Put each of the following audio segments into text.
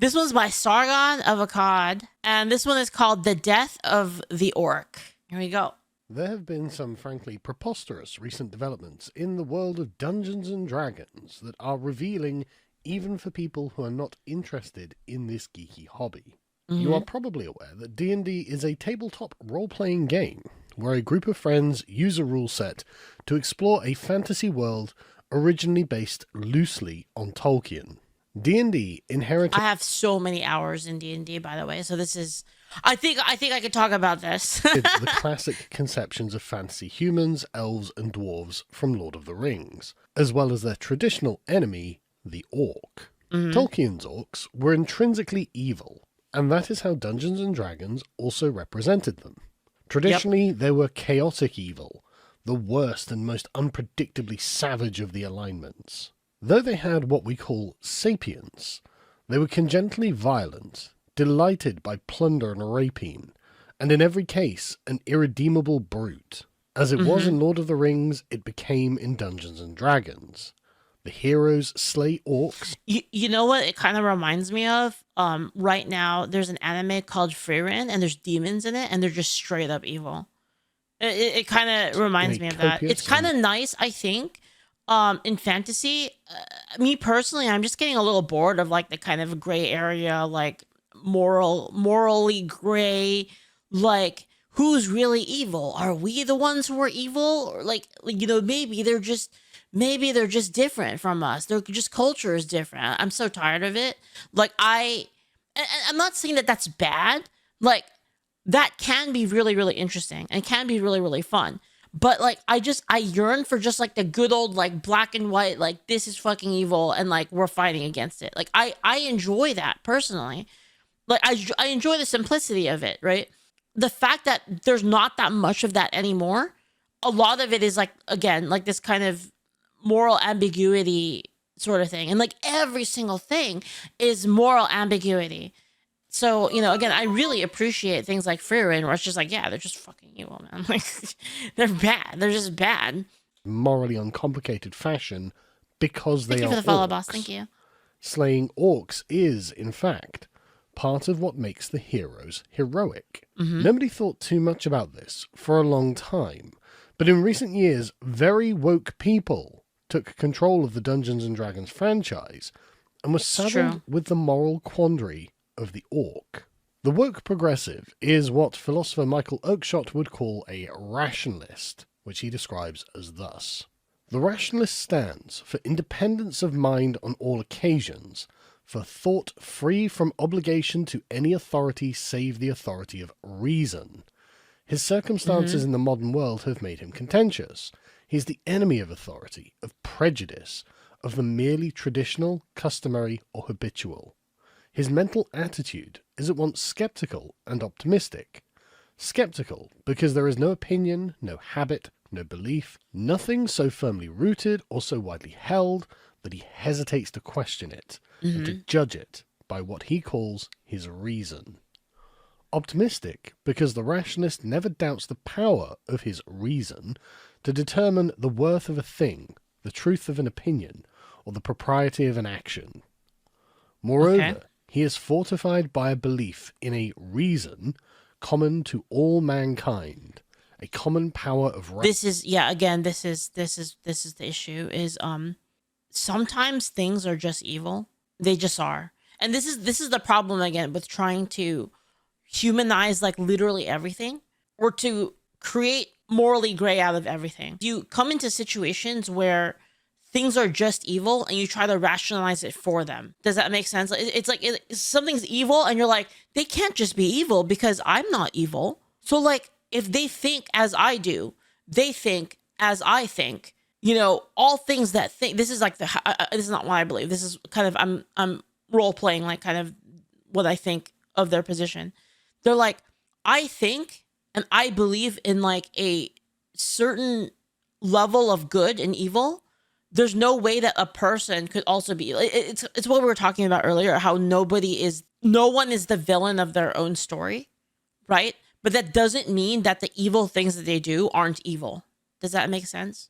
This one's by Sargon of Akkad, and this one is called The Death of the Orc. Here we go. There have been some frankly preposterous recent developments in the world of Dungeons and Dragons that are revealing even for people who are not interested in this geeky hobby. You are probably aware that D&D is a tabletop role-playing game where a group of friends use a rule set to explore a fantasy world originally based loosely on Tolkien. D&D inherited... I have so many hours in D&D, by the way, so this is... I think I could talk about this. the classic conceptions of fantasy humans, elves, and dwarves from Lord of the Rings, as well as their traditional enemy, the orc. Tolkien's orcs were intrinsically evil, and that is how Dungeons and Dragons also represented them. Traditionally, they were chaotic evil, the worst and most unpredictably savage of the alignments. Though they had what we call sapience, they were congenitally violent, delighted by plunder and rapine, and in every case, an irredeemable brute. As it was in Lord of the Rings, it became in Dungeons and Dragons. The heroes slay orcs. You know what it kind of reminds me of? Right now, there's an anime called Frieren, and there's demons in it, and they're just straight up evil. It kind of reminds me of that. It's kind of nice, I think. In fantasy, me personally, I'm just getting a little bored of like the kind of gray area, like morally gray, like who's really evil? Are we the ones who are evil? Or like, you know, maybe they're just different from us. Their just culture is different. I'm so tired of it. Like and I'm not saying that that's bad. Like that can be really, really interesting and can be really, really fun. But like, I yearn for just like the good old, like black and white, like this is fucking evil. And like, we're fighting against it. Like I enjoy that personally. Like I enjoy the simplicity of it, right? The fact that there's not that much of that anymore. A lot of it is like, again, like this kind of moral ambiguity sort of thing. And like every single thing is moral ambiguity. So, you know, again, I really appreciate things like Frieren where it's just like, yeah, they're just fucking evil, man. Like, they're bad. They're just bad. Morally uncomplicated fashion because they are orcs. Thank you for the follow, boss. Thank you. Slaying orcs is, in fact, part of what makes the heroes heroic. Nobody thought too much about this for a long time, but in recent years, very woke people took control of the Dungeons and Dragons franchise and were saddled with the moral quandary of the orc. The woke progressive is what philosopher Michael Oakeshott would call a rationalist, which he describes as thus. The rationalist stands for independence of mind on all occasions, for thought free from obligation to any authority save the authority of reason. His circumstances in the modern world have made him contentious. He's the enemy of authority, of prejudice, of the merely traditional, customary, or habitual. His mental attitude is at once skeptical and optimistic. Skeptical because there is no opinion, no habit, no belief, nothing so firmly rooted or so widely held that he hesitates to question it and to judge it by what he calls his reason. Optimistic because the rationalist never doubts the power of his reason to determine the worth of a thing, the truth of an opinion, or the propriety of an action. Moreover, he is fortified by a belief in a reason common to all mankind, a common power of this is the issue is sometimes things are just evil. They just are. And this is the problem again with trying to humanize like literally everything or to create morally gray out of everything. You come into situations where things are just evil and you try to rationalize it for them. Does that make sense? It's like something's evil and you're like, they can't just be evil because I'm not evil. So like, if they think as I do, they think as I think, you know, all things that think, this is like this is not what I believe. This is kind of, I'm role playing like kind of what I think of their position. They're like, I think and I believe in like a certain level of good and evil. There's no way that a person could also be, it's what we were talking about earlier, how no one is the villain of their own story, right? But that doesn't mean that the evil things that they do aren't evil. Does that make sense?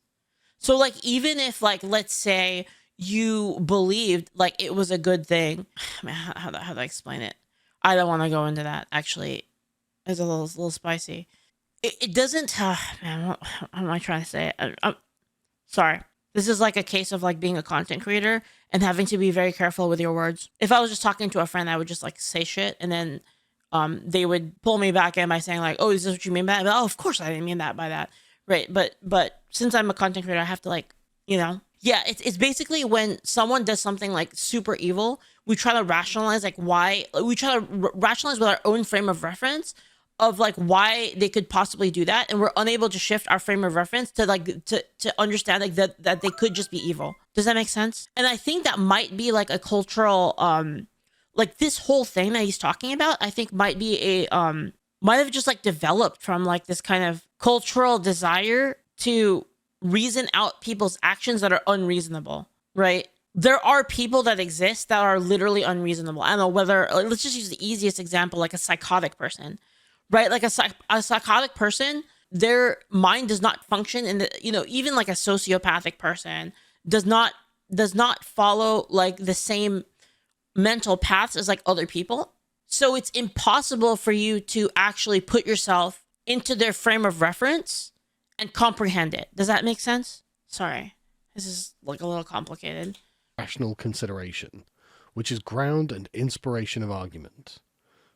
So like, even if like, let's say you believed like it was a good thing. Man, how do I explain it? I don't want to go into that. Actually, it's a little spicy. It doesn't. Man, what am I trying to say? I'm sorry. This is like a case of like being a content creator and having to be very careful with your words. If I was just talking to a friend, I would just like say shit, and then they would pull me back in by saying like, "Oh, is this what you mean by that?" But, oh, of course I didn't mean that by that, right? But since I'm a content creator, I have to like, yeah. It's basically when someone does something like super evil, we try to rationalize like why. We try to rationalize with our own frame of reference of like why they could possibly do that, and we're unable to shift our frame of reference to like to understand like that they could just be evil. Does that make sense? And I think that might be like a cultural like this whole thing that he's talking about, I think might be a might have just like developed from like this kind of cultural desire to reason out people's actions that are unreasonable, right? There are people that exist that are literally unreasonable. I don't know whether, let's just use the easiest example, like a psychotic person, right? Like a psychotic person, their mind does not function in the, even like a sociopathic person does not follow like the same mental paths as like other people. So it's impossible for you to actually put yourself into their frame of reference and comprehend it. Does that make sense? Sorry, this is like a little complicated. Rational consideration, which is ground and inspiration of argument.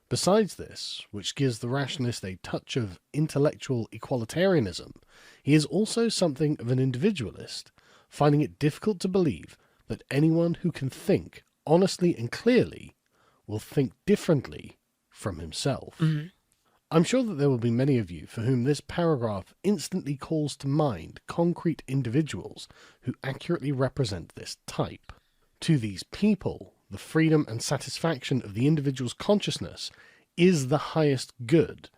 Besides this, which gives the rationalist a touch of intellectual equalitarianism, he is also something of an individualist, finding it difficult to believe that anyone who can think honestly and clearly will think differently from himself. Mm-hmm. I'm sure that there will be many of you for whom this paragraph instantly calls to mind concrete individuals who accurately represent this type. To these people, the freedom and satisfaction of the individual's consciousness is the highest good,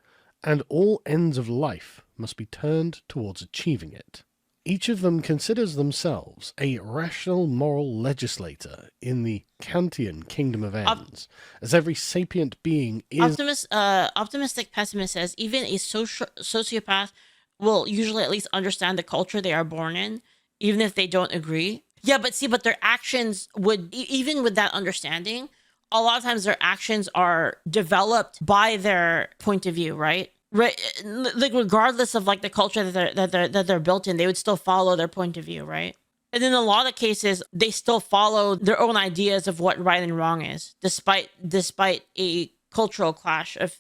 and all ends of life must be turned towards achieving it. Each of them considers themselves a rational moral legislator in the Kantian kingdom of ends, as every sapient being is... Optimistic pessimist says, even a sociopath will usually at least understand the culture they are born in, even if they don't agree. Yeah, but their actions would, even with that understanding, a lot of times their actions are developed by their point of view, right? Right, like regardless of like the culture that they're built in, they would still follow their point of view, right? And in a lot of cases, they still follow their own ideas of what right and wrong is, despite a cultural clash of,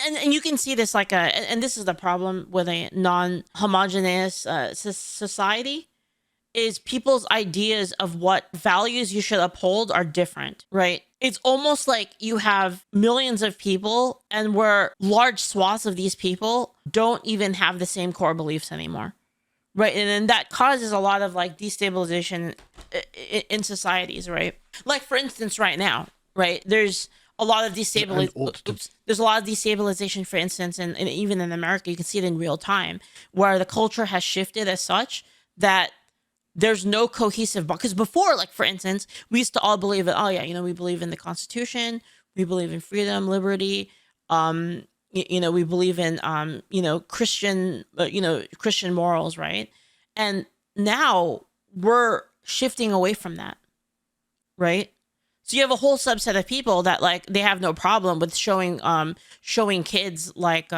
and you can see this like and this is the problem with a non-homogeneous society, is people's ideas of what values you should uphold are different, right? It's almost like you have millions of people and where large swaths of these people don't even have the same core beliefs anymore, right? And then that causes a lot of like destabilization in societies, right? Like for instance, right now, right? There's a lot of there's a lot of destabilization, for instance, and even in America, you can see it in real time, where the culture has shifted as such that there's no cohesive, because before, like for instance, we used to all believe that, oh yeah, we believe in the Constitution, we believe in freedom, liberty, we believe in Christian Christian morals, right? And now we're shifting away from that, right? So you have a whole subset of people that like they have no problem with showing kids like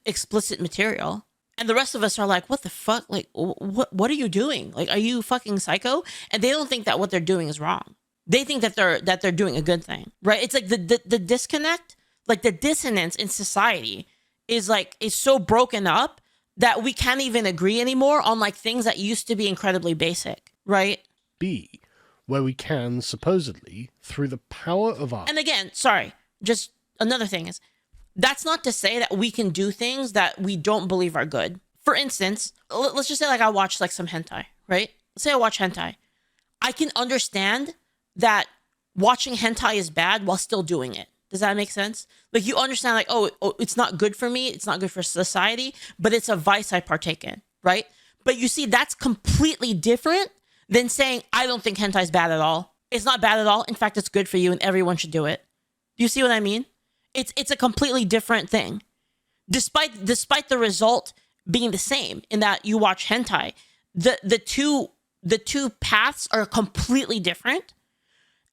explicit material. And the rest of us are like, what the fuck? Like, what are you doing? Like, are you fucking psycho? And they don't think that what they're doing is wrong. They think that they're doing a good thing, right? It's like the disconnect, like the dissonance in society is so broken up that we can't even agree anymore on like things that used to be incredibly basic, right? B, where we can supposedly through the power of art. And again, sorry, just another thing is, that's not to say that we can do things that we don't believe are good. For instance, let's just say like I watch like some hentai, right? Let's say I watch hentai. I can understand that watching hentai is bad while still doing it. Does that make sense? Like you understand like, oh, it's not good for me. It's not good for society, but it's a vice I partake in, right? But you see, that's completely different than saying, I don't think hentai is bad at all. It's not bad at all. In fact, it's good for you and everyone should do it. Do you see what I mean? It's a completely different thing. Despite the result being the same in that you watch hentai, the two the two paths are completely different,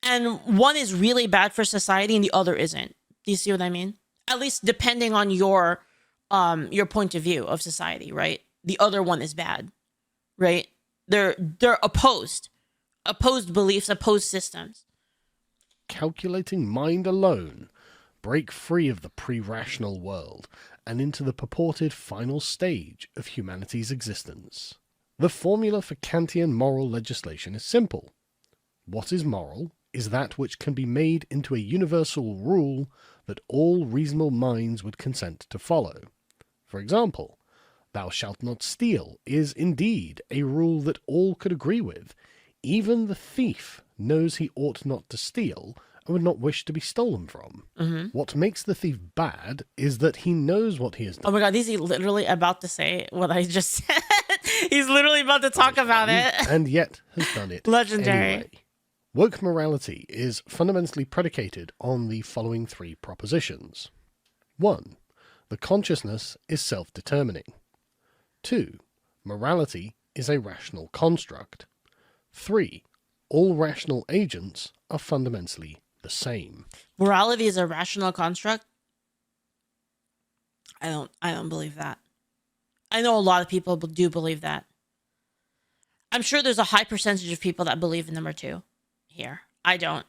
and one is really bad for society and the other isn't. Do you see what I mean? At least depending on your point of view of society, right? The other one is bad, right? They're opposed beliefs, opposed systems. Calculating mind alone, break free of the pre-rational world and into the purported final stage of humanity's existence. The formula for Kantian moral legislation is simple. What is moral is that which can be made into a universal rule that all reasonable minds would consent to follow. For example, thou shalt not steal is indeed a rule that all could agree with. Even the thief knows he ought not to steal and would not wish to be stolen from. What makes the thief bad is that he knows what he has done. Oh my god, is he literally about to say what I just said? He's literally about to talk about it. And yet has done it. Legendary. Anyway. Woke morality is fundamentally predicated on the following three propositions. 1. The consciousness is self-determining. 2. Morality is a rational construct. 3. All rational agents are fundamentally the same. Morality is a rational construct? I don't believe that. I know a lot of people do believe that. I'm sure there's a high percentage of people that believe in number 2 here. I don't.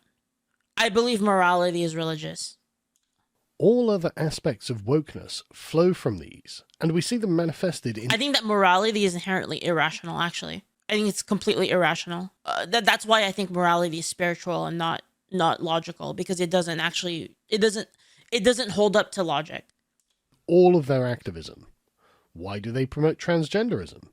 I believe morality is religious. All other aspects of wokeness flow from these, and we see them manifested in... I think that morality is inherently irrational, actually. I think it's completely irrational. That's why I think morality is spiritual and not logical, because it doesn't hold up to logic. All of their activism. Why do they promote transgenderism?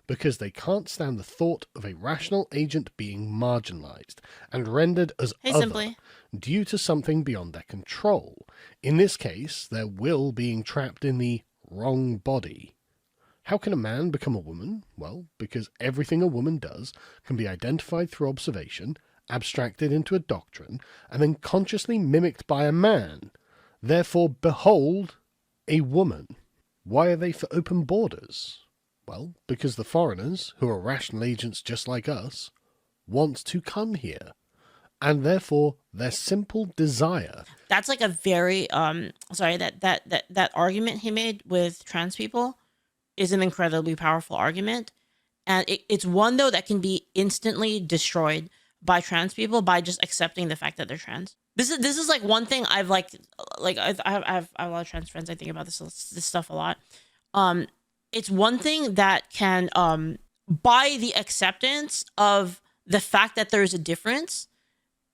Because they can't stand the thought of a rational agent being marginalized and rendered as other due to something beyond their control. In this case, their will being trapped in the wrong body. How can a man become a woman? Well, because everything a woman does can be identified through observation, abstracted into a doctrine, and then consciously mimicked by a man. Therefore, behold, a woman. Why are they for open borders? Well, because the foreigners, who are rational agents just like us, want to come here. And therefore, their simple desire... That's like a very, that argument he made with trans people is an incredibly powerful argument. And it's one, though, that can be instantly destroyed by trans people by just accepting the fact that they're trans. This is like one thing I've I have a lot of trans friends. I think about this stuff a lot. It's one thing that can, by the acceptance of the fact that there's a difference,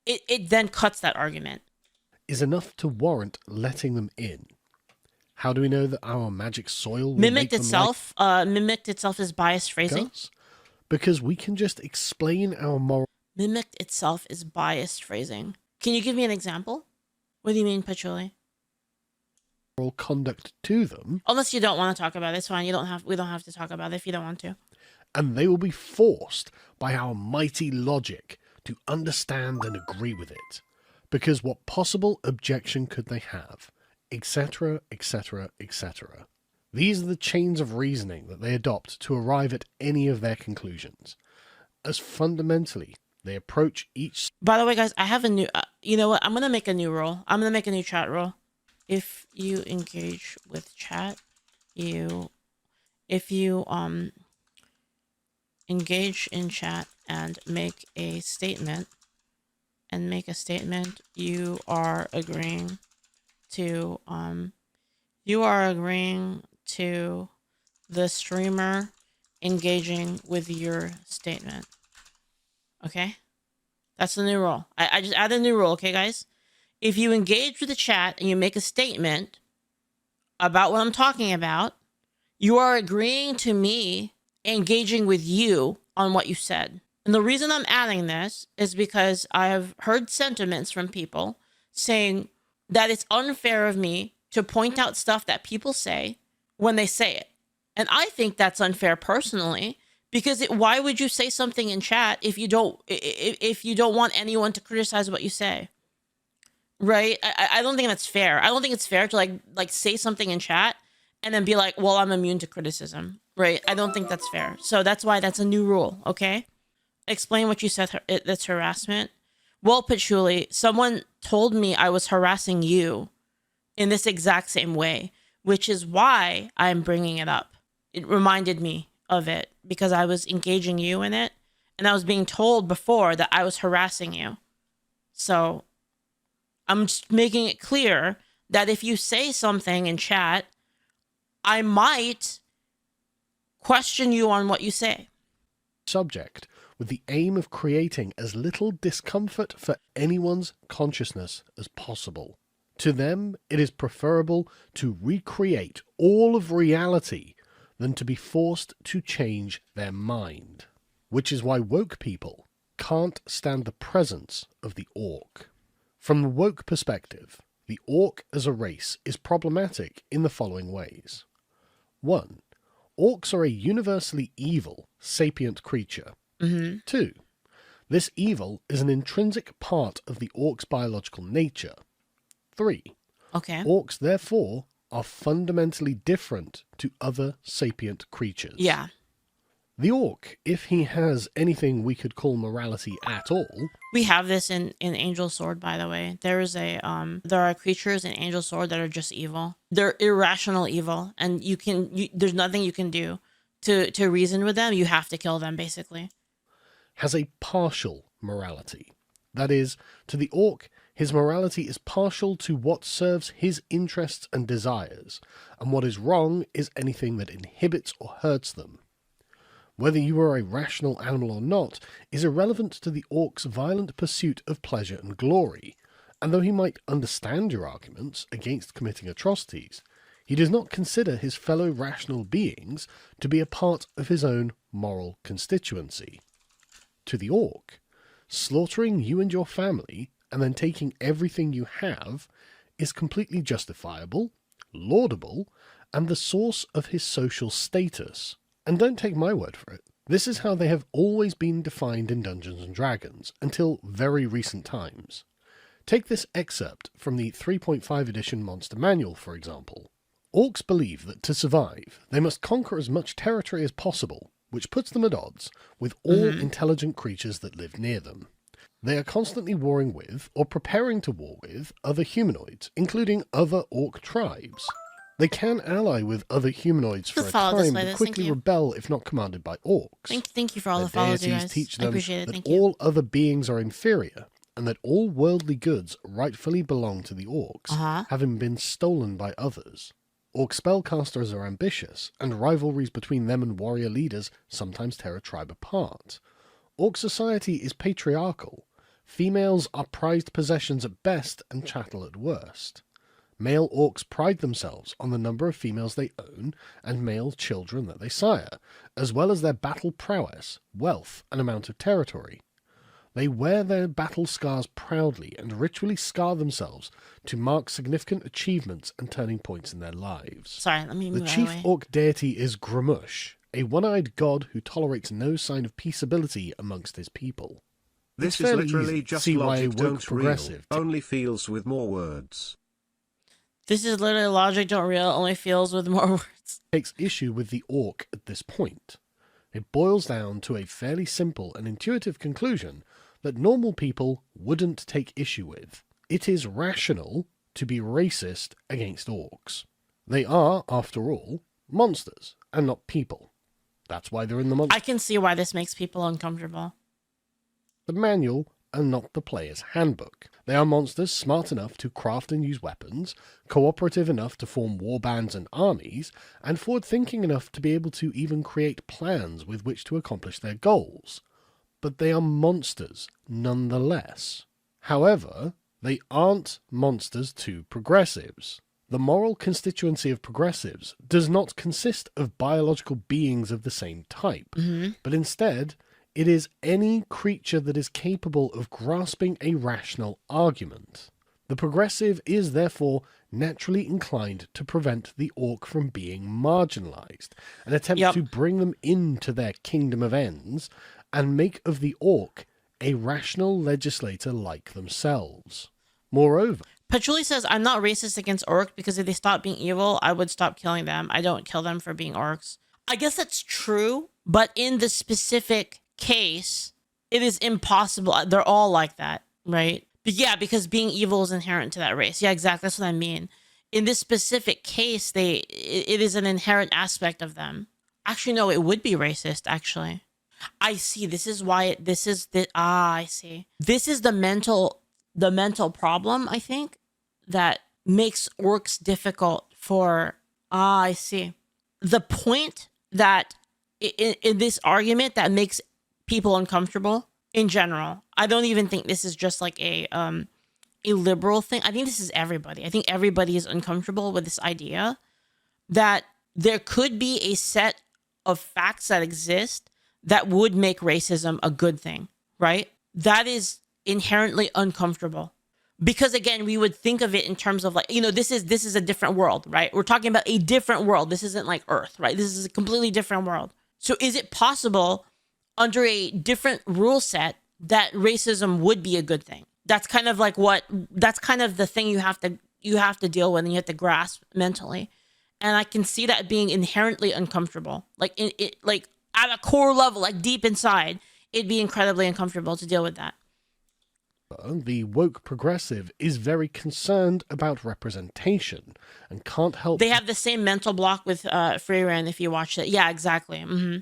it then cuts that argument. Is enough to warrant letting them in. How do we know that our magic soil will mimicked itself? Mimicked itself is biased phrasing. Because we can just explain our moral... Mimicked itself is biased phrasing. Can you give me an example? What do you mean, Patchouli? Conduct to them. Unless you don't want to talk about it, it's fine. We don't have to talk about it if you don't want to. And they will be forced by our mighty logic to understand and agree with it. Because what possible objection could they have? Etc., etc., etc. These are the chains of reasoning that they adopt to arrive at any of their conclusions. As fundamentally, they approach each... By the way, guys, I have a new... you know what? I'm going to make a new rule. I'm going to make a new chat rule. If you engage with chat, if you engage in chat and make a statement, you are agreeing to the streamer engaging with your statement. Okay? That's the new rule. I just added a new rule, okay, guys? If you engage with the chat and you make a statement about what I'm talking about, you are agreeing to me engaging with you on what you said. And the reason I'm adding this is because I have heard sentiments from people saying that it's unfair of me to point out stuff that people say when they say it. And I think that's unfair personally, because why would you say something in chat if you don't want anyone to criticize what you say? Right? I don't think that's fair. I don't think it's fair to like say something in chat and then be like, well, I'm immune to criticism. Right? I don't think that's fair. So that's why that's a new rule. Okay? Explain what you said. That's harassment. Well, Patchouli, someone told me I was harassing you in this exact same way, which is why I'm bringing it up. It reminded me of it because I was engaging you in it, and I was being told before that I was harassing you. So I'm just making it clear that if you say something in chat, I might question you on what you say. Subject with the aim of creating as little discomfort for anyone's consciousness as possible. To them, it is preferable to recreate all of reality than to be forced to change their mind. Which is why woke people can't stand the presence of the orc. From the woke perspective, the orc as a race is problematic in the following ways. 1. Orcs are a universally evil, sapient creature. 2. This evil is an intrinsic part of the orc's biological nature. 3. Okay. Orcs, therefore, are fundamentally different to other sapient creatures. Yeah. The orc, if he has anything we could call morality at all... We have this in Angel Sword, by the way. There are creatures in Angel Sword that are just evil. They're irrational evil, and there's nothing you can do to reason with them. You have to kill them, basically. Has a partial morality. That is, to the orc, his morality is partial to what serves his interests and desires, and what is wrong is anything that inhibits or hurts them. Whether you are a rational animal or not is irrelevant to the orc's violent pursuit of pleasure and glory, and though he might understand your arguments against committing atrocities, he does not consider his fellow rational beings to be a part of his own moral constituency. To the orc, slaughtering you and your family, and then taking everything you have, is completely justifiable, laudable, and the source of his social status. And don't take my word for it. This is how they have always been defined in Dungeons & Dragons, until very recent times. Take this excerpt from the 3.5 edition Monster Manual, for example. Orcs believe that to survive, they must conquer as much territory as possible, which puts them at odds with all intelligent creatures that live near them. They are constantly warring with, or preparing to war with, other humanoids, including other orc tribes. They can ally with other humanoids for a time, but quickly rebel if not commanded by orcs. Thank you for all the follows, you guys. Teach I them appreciate it. that all other beings are inferior, and that all worldly goods rightfully belong to the orcs, having been stolen by others. Orc spellcasters are ambitious, and rivalries between them and warrior leaders sometimes tear a tribe apart. Orc society is patriarchal. Females are prized possessions at best and chattel at worst. Male orcs pride themselves on the number of females they own and male children that they sire, as well as their battle prowess, wealth, and amount of territory. They wear their battle scars proudly and ritually scar themselves to mark significant achievements and turning points in their lives. Sorry, let me move The chief orc deity is Gramush, a one-eyed god who tolerates no sign of peaceability amongst his people. This is literally just logic don't real, only feels with more words. This is literally logic don't real, only feels with more words. Takes issue with the orc at this point. It boils down to a fairly simple and intuitive conclusion that normal people wouldn't take issue with. It is rational to be racist against orcs. They are, after all, monsters and not people. That's why they're in the monster. I can see why this makes people uncomfortable. The manual and not the player's handbook. They are monsters smart enough to craft and use weapons, cooperative enough to form warbands and armies, and forward-thinking enough to be able to even create plans with which to accomplish their goals. But they are monsters nonetheless. However, they aren't monsters to progressives. The moral constituency of progressives does not consist of biological beings of the same type, but instead it is any creature that is capable of grasping a rational argument. The progressive is therefore naturally inclined to prevent the orc from being marginalized, and attempt to bring them into their kingdom of ends, and make of the orc a rational legislator like themselves. Moreover, Patchouli says, I'm not racist against orcs because if they stop being evil, I would stop killing them. I don't kill them for being orcs. I guess that's true, but in the specific case, it is impossible. They're all like that, right? But yeah, because being evil is inherent to that race. Yeah, exactly. That's what I mean. In this specific case, it is an inherent aspect of them. Actually, no, it would be racist, actually. I see. This is why I see. This is the mental problem, I think, that makes orcs difficult for, I see. The point that in this argument that makes people uncomfortable in general, I don't even think this is just like a liberal thing. I think this is everybody. I think everybody is uncomfortable with this idea that there could be a set of facts that exist that would make racism a good thing, right? That is inherently uncomfortable. Because again, we would think of it in terms of like, this is a different world, right? We're talking about a different world. This isn't like Earth, right? This is a completely different world. So is it possible under a different rule set that racism would be a good thing? That's kind of like that's kind of the thing you have to deal with and you have to grasp mentally. And I can see that being inherently uncomfortable. Like like at a core level, like deep inside, it'd be incredibly uncomfortable to deal with that. The woke progressive is very concerned about representation and can't help... They have the same mental block with Freeran if you watch it. Yeah, exactly. Mm-hmm.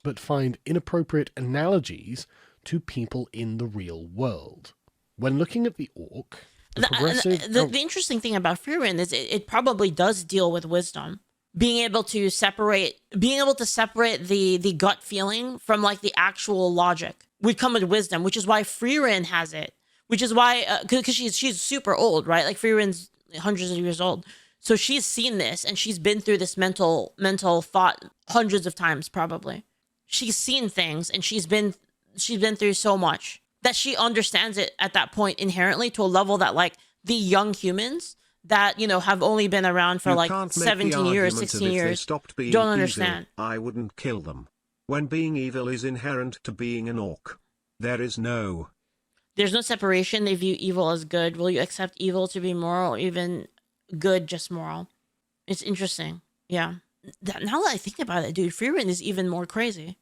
But find inappropriate analogies to people in the real world. When looking at the orc, the interesting thing about Freeran is it probably does deal with wisdom. Being able to separate the gut feeling from like the actual logic would come with wisdom, which is why Freeran has it. Which is why, because she's super old, right? Like Freeran's hundreds of years old, so she's seen this and she's been through this mental thought hundreds of times probably. She's seen things and she's been through so much that she understands it at that point inherently to a level that like the young humans that have only been around for like 17 years, 16 years don't understand. Evil, I wouldn't kill them. When being evil is inherent to being an orc, there's no separation. They view evil as good. Will you accept evil to be moral or even good just moral? It's interesting. Yeah. Now that I think about it, dude, Freeran is even more crazy.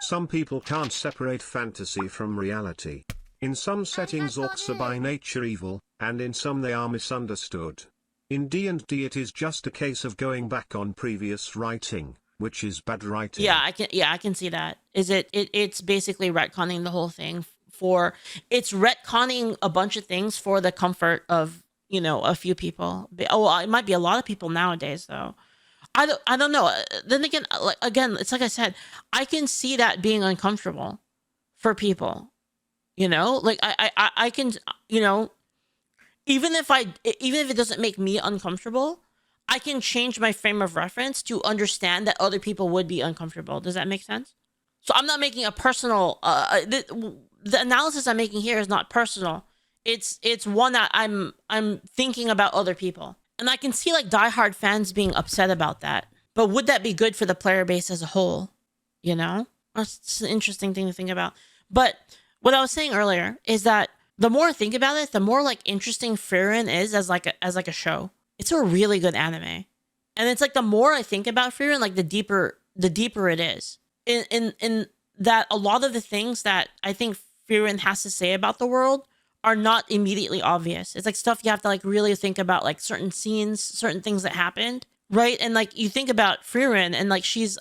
Some people can't separate fantasy from reality. In some settings orcs are by nature evil, and in some they are misunderstood. In D&D it is just a case of going back on previous writing, which is bad writing. Yeah, I can see that. It's basically retconning the whole thing. It's retconning a bunch of things for the comfort of a few people. Oh, it might be a lot of people nowadays though. I don't know. Then again, it's like I said, I can see that being uncomfortable for people. Like I can even if it doesn't make me uncomfortable, I can change my frame of reference to understand that other people would be uncomfortable. Does that make sense? So I'm not making a personal the analysis I'm making here is not personal. It's one that I'm thinking about other people. And I can see like diehard fans being upset about that. But would that be good for the player base as a whole? That's an interesting thing to think about. But what I was saying earlier is that the more I think about it, the more like interesting Freeran is as like a show. It's a really good anime. And it's like the more I think about Freeran, like the deeper it is. In that a lot of the things that I think Freeran has to say about the world are not immediately obvious. It's like stuff you have to like really think about, like certain scenes, certain things that happened, right? And like you think about Freeran and like she's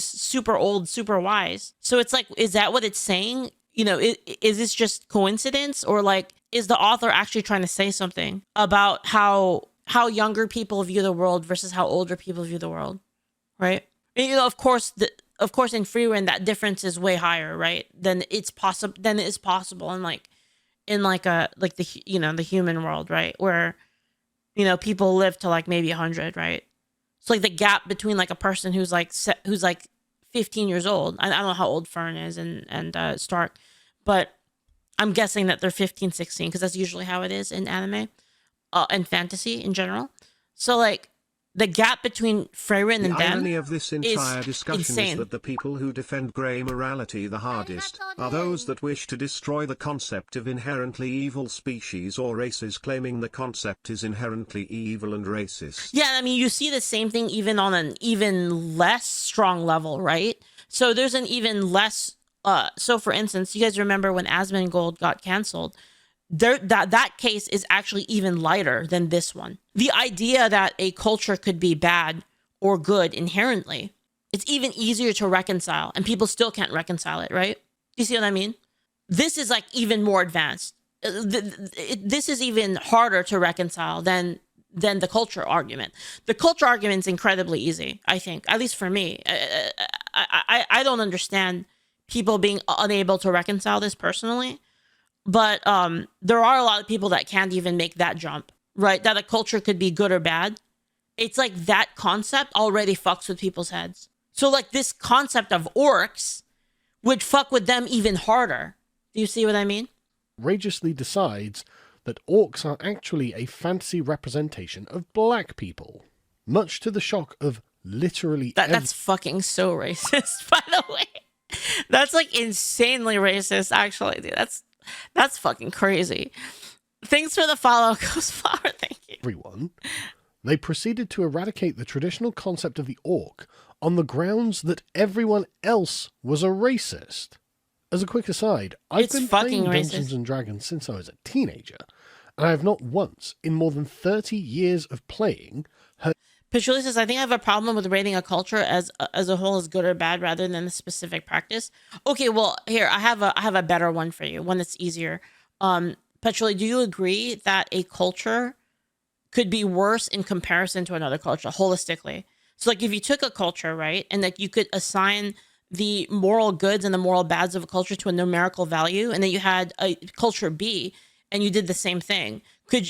super old, super wise. So it's like, is that what it's saying? Is this just coincidence, or like is the author actually trying to say something about how younger people view the world versus how older people view the world, right? And, of course in Freeran that difference is way higher, right? Than it is possible in the human world, right? Where people live to like maybe 100, right? So like the gap between like a person who's like 15 years old. I don't know how old Fern is and Stark, but I'm guessing that they're 15, 16 because that's usually how it is in anime and fantasy in general. So like the gap between Freeran and them. The irony of this entire discussion insane. Is that the people who defend grey morality the hardest are those that wish to destroy the concept of inherently evil species or races, claiming the concept is inherently evil and racist. Yeah, I mean, you see the same thing even on an even less strong level, right? So there's an even less So for instance, you guys remember when Asmongold got canceled? That case is actually even lighter than this one. The idea that a culture could be bad or good inherently, it's even easier to reconcile, and people still can't reconcile it, right? You see what I mean? This is like even more advanced. This is even harder to reconcile than the culture argument. The culture argument is incredibly easy, I think, at least for me. I don't understand people being unable to reconcile this personally. But there are a lot of people that can't even make that jump, right? That a culture could be good or bad. It's like that concept already fucks with people's heads. So like this concept of orcs would fuck with them even harder. Do you see what I mean? Outrageously decides that orcs are actually a fantasy representation of black people, much to the shock of literally That's fucking so racist, by the way. That's like insanely racist, actually, dude. That's fucking crazy. Thanks for the follow, Ghost Flower. Thank you. Everyone. They proceeded to eradicate the traditional concept of the orc on the grounds that everyone else was a racist. As a quick aside, I've been playing Dungeons and Dragons since I was a teenager, and I have not once, in more than 30 years of playing, heard... Patchouli says, I think I have a problem with rating a culture as a whole as good or bad rather than a specific practice. Okay, well, here, I have a better one for you, one that's easier. Patchouli, do you agree that a culture could be worse in comparison to another culture, holistically? So, like, if you took a culture, right, and like you could assign the moral goods and the moral bads of a culture to a numerical value, and then you had a culture B, and you did the same thing,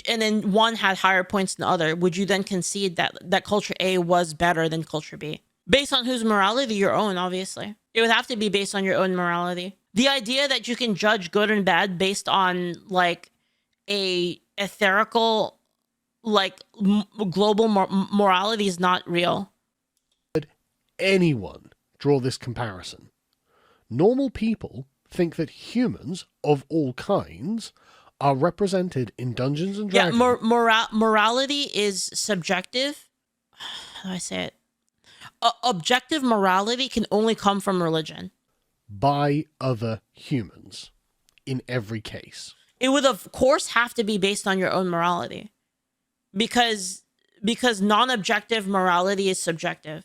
and then one had higher points than the other, would you then concede that culture A was better than culture B? Based on whose morality? Your own, obviously. It would have to be based on your own morality. The idea that you can judge good and bad based on like a etherical, like global morality is not real. Could anyone draw this comparison? Normal people think that humans of all kinds are represented in Dungeons and Dragons. Yeah, morality is subjective. How do I say it? Objective morality can only come from religion. By other humans, in every case. It would, of course, have to be based on your own morality. Because non-objective morality is subjective.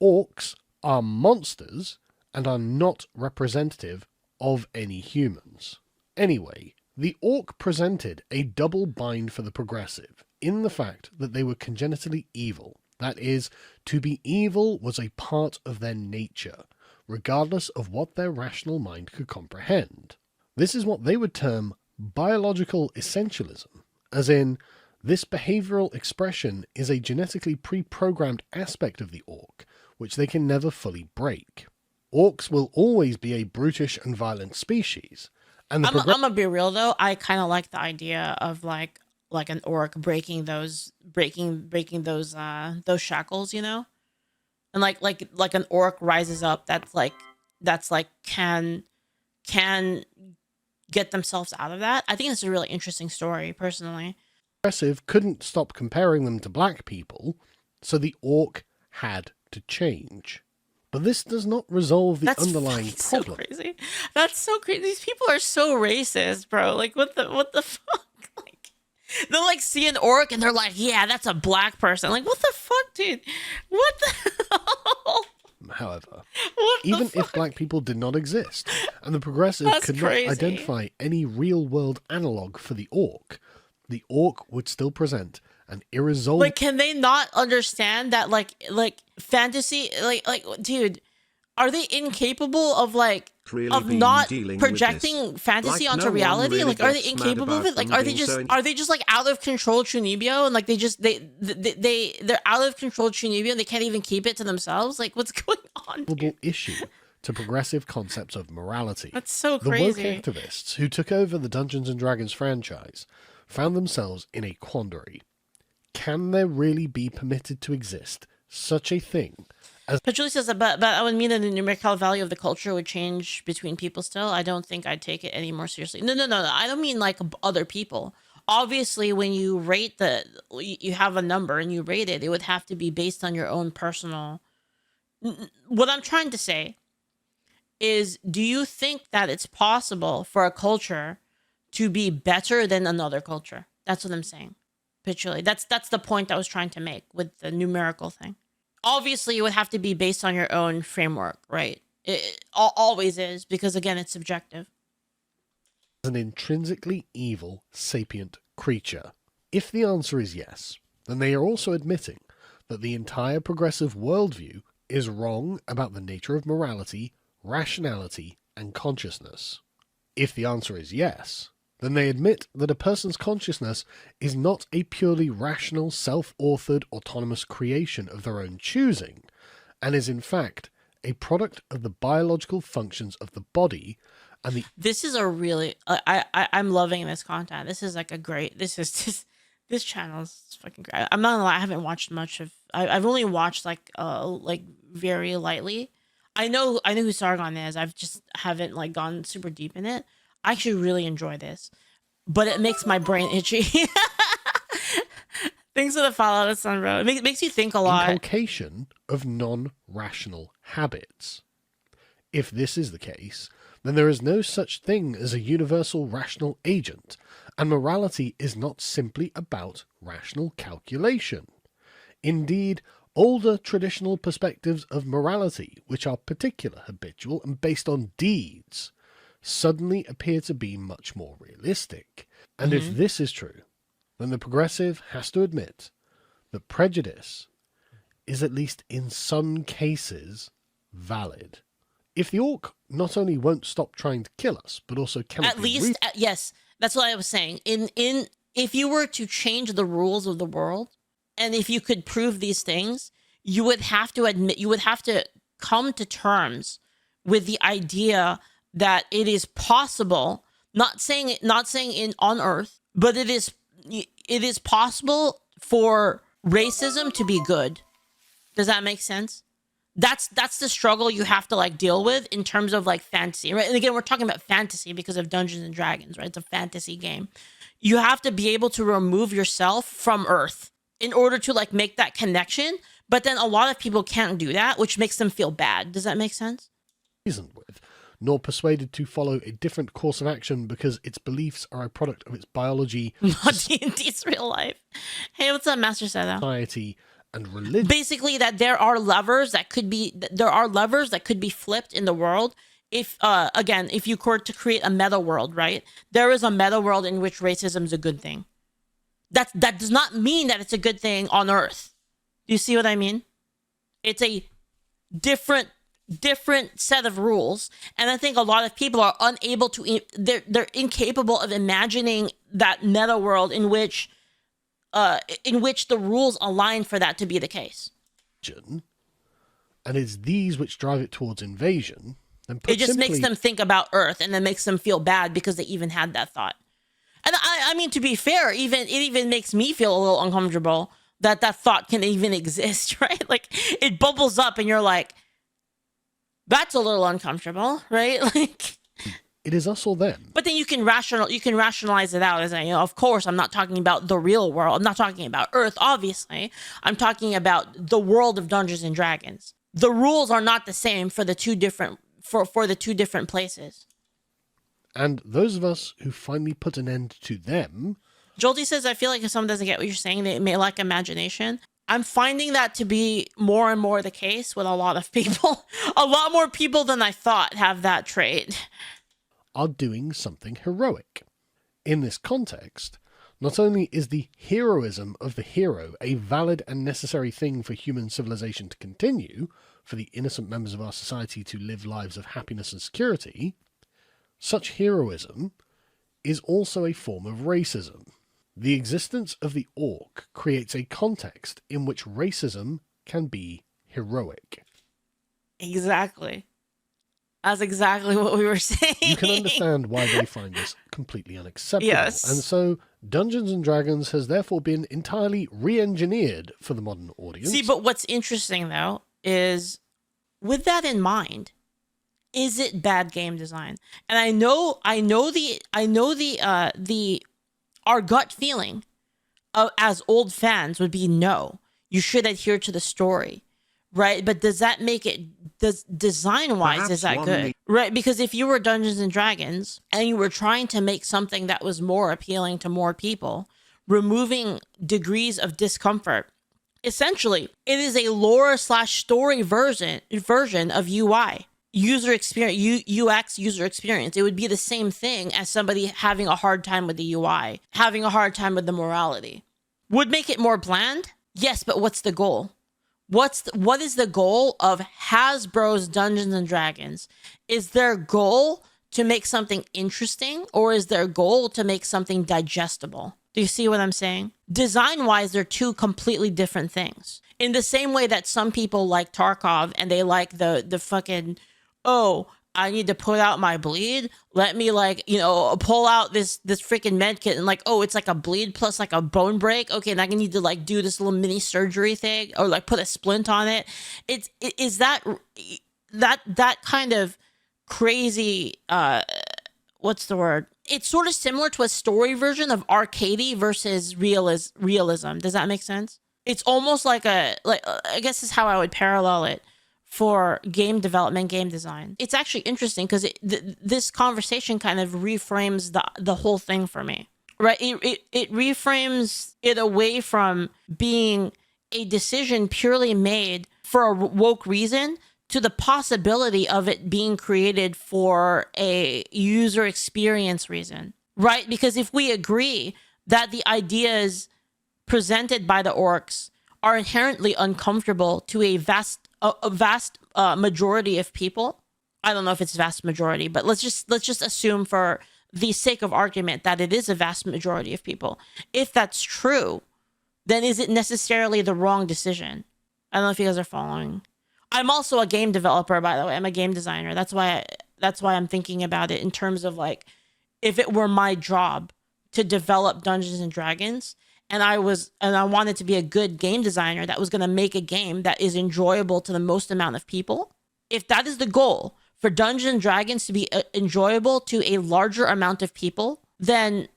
Orcs are monsters and are not representative of any humans. Anyway, the orc presented a double bind for the progressive in the fact that they were congenitally evil. That is, to be evil was a part of their nature, regardless of what their rational mind could comprehend. This is what they would term biological essentialism, as in, this behavioral expression is a genetically pre-programmed aspect of the orc, which they can never fully break. Orcs will always be a brutish and violent species. And I'm gonna be real though. I kind of like the idea of like an orc breaking those shackles, you know, and like an orc rises up that's like can get themselves out of that. I think it's a really interesting story, personally. Progressive couldn't stop comparing them to black people, so the orc had to change. But this does not resolve the underlying problem. So crazy. That's so crazy. These people are so racist, bro. Like, what the fuck? Like, they'll like see an orc and they're like, yeah, that's a black person. Like, what the fuck, dude? What the hell? However, even if black people did not exist, and the progressive could not identify any real-world analog for the orc would still present an irresolvable... Like, can they not understand that, like fantasy, like, dude, are they incapable of, like, really of not projecting fantasy onto reality? Really, like, are they incapable of it? Like, are they just, like, out of control Chunibyo, and, like, they're out of control Chunibyo, and they can't even keep it to themselves? Like, what's going on, dude? Issue to progressive concepts of morality. That's so crazy. The woke activists who took over the Dungeons and Dragons franchise found themselves in a quandary. Can there really be permitted to exist such a thing as... Patchouli says, but that would mean that the numerical value of the culture would change between people still. I don't think I'd take it any more seriously. No. I don't mean like other people. Obviously, when you rate you have a number and you rate it, it would have to be based on your own personal... What I'm trying to say is, do you think that it's possible for a culture to be better than another culture? That's what I'm saying. Picturally. That's the point I was trying to make with the numerical thing. Obviously, it would have to be based on your own framework, right? It always is, because again, it's subjective. An intrinsically evil, sapient creature. If the answer is yes, then they are also admitting that the entire progressive worldview is wrong about the nature of morality, rationality, and consciousness. If the answer is yes, then they admit that a person's consciousness is not a purely rational, self-authored, autonomous creation of their own choosing, and is in fact a product of the biological functions of the body. And the This is a really I'm loving this content. This is like a great. This channel is fucking great. I'm not gonna lie, I haven't watched much of. I've only watched like very lightly. I know who Sargon is. I've just haven't like gone super deep in it. I actually really enjoy this, but it makes my brain itchy. Thanks for the follow, the sun, bro. It makes you think a lot. inculcation of non-rational habits. If this is the case, then there is no such thing as a universal rational agent, and morality is not simply about rational calculation. Indeed, older traditional perspectives of morality, which are particular, habitual, and based on deeds, suddenly appear to be much more realistic. And if this is true, then the progressive has to admit that prejudice is, at least in some cases, valid. If the orc not only won't stop trying to kill us, but also cannot At least, yes, that's what I was saying. If you were to change the rules of the world, and if you could prove these things, you would have to come to terms with the idea that it is possible, not saying in on Earth, but it is possible for racism to be good. Does that make sense? That's the struggle you have to like deal with in terms of like fantasy, right? And again, we're talking about fantasy because of Dungeons and Dragons, right? It's a fantasy game. You have to be able to remove yourself from Earth in order to like make that connection. But then a lot of people can't do that, which makes them feel bad. Does that make sense? Reasoned with, nor persuaded to follow a different course of action because its beliefs are a product of its biology, Not D&D's real life. Hey, what's up, Master Seda? society, and religion. Basically, that there are levers that could be flipped in the world. If again, if you were to create a meta world, right? There is a meta world in which racism is a good thing. That does not mean that it's a good thing on Earth. Do you see what I mean? It's a different set of rules, and I think a lot of people are unable to. They're incapable of imagining that meta world in which the rules align for that to be the case. And it's these which drive it towards invasion. Then It just makes them think about Earth, and then makes them feel bad because they even had that thought. And I mean, to be fair, it even makes me feel a little uncomfortable that thought can even exist, right? Like it bubbles up, and you're like, that's a little uncomfortable, right? Like. It is us or them. But then you can rationalize it out as of course, I'm not talking about the real world. I'm not talking about Earth, obviously. I'm talking about the world of Dungeons and Dragons. The rules are not the same for the two different places. And those of us who finally put an end to them. Jolty says, I feel like if someone doesn't get what you're saying, they may lack imagination. I'm finding that to be more and more the case with a lot of people. A lot more people than I thought have that trait. Are doing something heroic. In this context, not only is the heroism of the hero a valid and necessary thing for human civilization to continue, for the innocent members of our society to live lives of happiness and security, such heroism is also a form of racism. The existence of the orc creates a context in which racism can be heroic. Exactly. That's exactly what we were saying. You can understand why they find this completely unacceptable. Yes. And so Dungeons and Dragons has therefore been entirely re-engineered for the modern audience. See, but what's interesting though is, with that in mind, is it bad game design? And our gut feeling as old fans would be no. You should adhere to the story. Right, but does that make it design wise is that good, right? Because if you were Dungeons and Dragons and you were trying to make something that was more appealing to more people, removing degrees of discomfort, essentially it is a lore / story version of UI, user experience, UX user experience. It would be the same thing as somebody having a hard time with the UI, having a hard time with the morality. Would make it more bland? Yes, but what's the goal? What is the goal of Hasbro's Dungeons and Dragons? Is their goal to make something interesting, or is their goal to make something digestible? Do you see what I'm saying? Design-wise, they're two completely different things. In the same way that some people like Tarkov and they like the fucking, oh, I need to put out my bleed. Let me pull out this freaking med kit and like, oh, it's like a bleed plus like a bone break. Okay, and I need to like do this little mini surgery thing or like put a splint on it. Is that kind of crazy, what's the word? It's sort of similar to a story version of arcadey versus realism. Does that make sense? It's almost like I guess is how I would parallel it for game development, game design. It's actually interesting because this conversation kind of reframes the whole thing for me, right? It reframes it away from being a decision purely made for a woke reason to the possibility of it being created for a user experience reason, right? Because if we agree that the ideas presented by the orcs are inherently uncomfortable to a vast majority of people, I don't know if it's vast majority, but let's just assume for the sake of argument that it is a vast majority of people. If that's true, then is it necessarily the wrong decision? I don't know if you guys are following. I'm also a game developer, by the way. I'm a game designer. That's why I'm thinking about it in terms of like, if it were my job to develop Dungeons and Dragons, and I wanted to be a good game designer that was going to make a game that is enjoyable to the most amount of people. If that is the goal, for Dungeons and Dragons to be enjoyable to a larger amount of people, then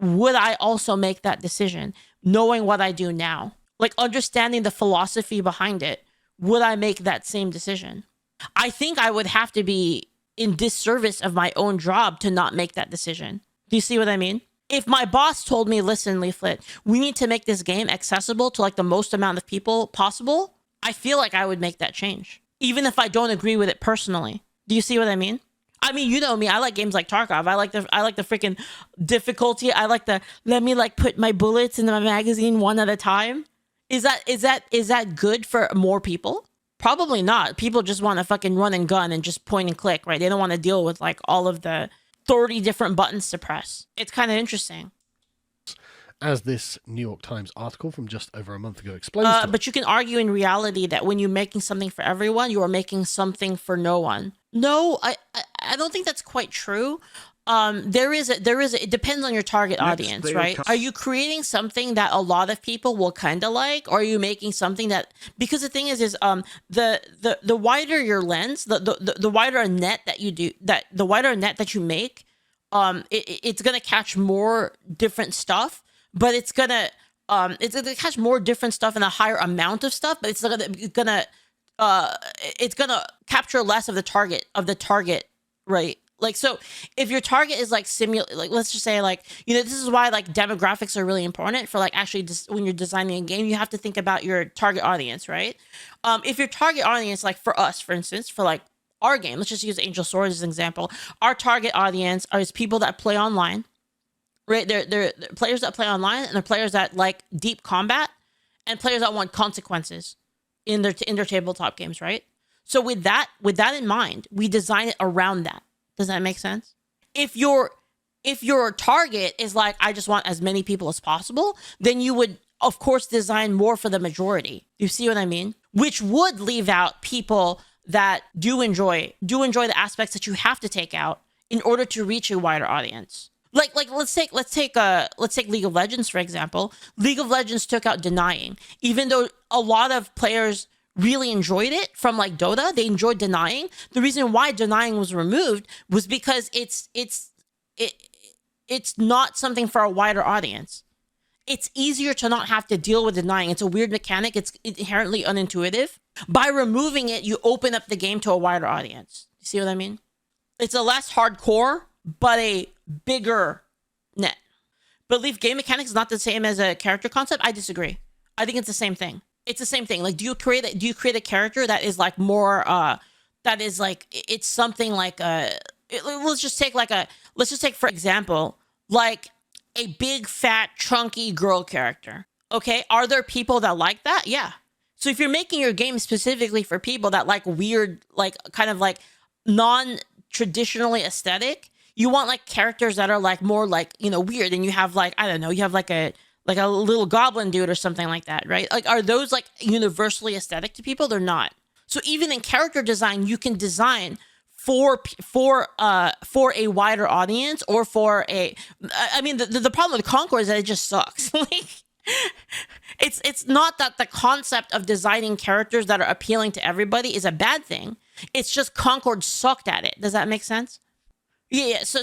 would I also make that decision, knowing what I do now? Like understanding the philosophy behind it, would I make that same decision? I think I would have to be in disservice of my own job to not make that decision. Do you see what I mean? If my boss told me, listen, Leaflit, we need to make this game accessible to like the most amount of people possible, I feel like I would make that change, even if I don't agree with it personally. Do you see what I mean? I mean, you know me, I like games like Tarkov. I like the freaking difficulty. I like let me like put my bullets in my magazine one at a time. Is that good for more people? Probably not. People just want to fucking run and gun and just point and click, right? They don't want to deal with like all of the 30 different buttons to press. It's kind of interesting. As this New York Times article from just over a month ago explains. But you can argue in reality that when you're making something for everyone, you are making something for no one. No, I don't think that's quite true. It depends on your target audience, right? Are you creating something that a lot of people will kind of like, or are you making something that, because the thing is the wider your lens, the wider net that you do, that the wider net that you make, it's gonna catch more different stuff, but it's gonna catch more different stuff in a higher amount of stuff, but it's gonna capture less of the target, right? Like, so if your target is like like, let's just say like, this is why like demographics are really important for like actually when you're designing a game, you have to think about your target audience, right? If your target audience, like for us, for instance, for like our game, let's just use Angel Swords as an example. Our target audience is people that play online, right? They're players that play online, and they're players that like deep combat, and players that want consequences in their tabletop games, right? So with that in mind, we design it around that. Does that make sense? If your target is like, I just want as many people as possible, then you would, of course, design more for the majority. You see what I mean? Which would leave out people that do enjoy the aspects that you have to take out in order to reach a wider audience. Like let's take League of Legends, for example. League of Legends took out denying, even though a lot of players really enjoyed it from like Dota. They enjoyed denying. The reason why denying was removed was because it's not something for a wider audience. it's easier to not have to deal with denying. It's a weird mechanic. It's inherently unintuitive. By removing it, you open up the game to a wider audience. You see what I mean? It's a less hardcore, but a bigger net. But Leaf, game mechanics is not the same as a character concept. I disagree. I think it's the same thing. It's the same thing. Like, do you create a character that is like more that is like, it's something like let's just take for example, like a big fat chunky girl character. Okay, are there people that like that? Yeah. So if you're making your game specifically for people that like weird, like kind of like non-traditionally aesthetic, you want like characters that are like more like, you know, weird, and you have like, I don't know, you have like a little goblin dude or something like that, right? Like, are those like universally aesthetic to people? They're not. So even in character design, you can design for a wider audience, or for a, I mean, the problem with Concord is that it just sucks. Like, it's not that the concept of designing characters that are appealing to everybody is a bad thing. It's just Concord sucked at it. Does that make sense? Yeah. So